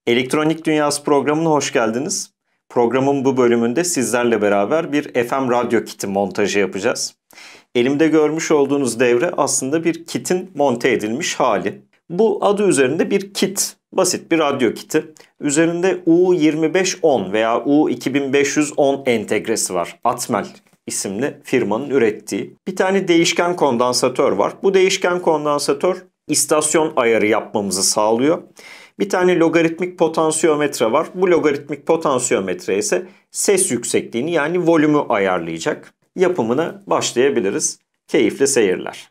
Elektronik Dünyası programına hoş geldiniz. Programın bu bölümünde sizlerle beraber bir FM radyo kiti montajı yapacağız. Elimde görmüş olduğunuz devre aslında bir kitin monte edilmiş hali. Bu adı üzerinde bir kit, basit bir radyo kiti. Üzerinde U2510 veya U2510 entegresi var. Atmel isimli firmanın ürettiği. Bir tane değişken kondansatör var. Bu değişken kondansatör istasyon ayarı yapmamızı sağlıyor. Bir tane logaritmik potansiyometre var. Bu logaritmik potansiyometre ise ses yüksekliğini yani volümü ayarlayacak. Yapımına başlayabiliriz. Keyifli seyirler.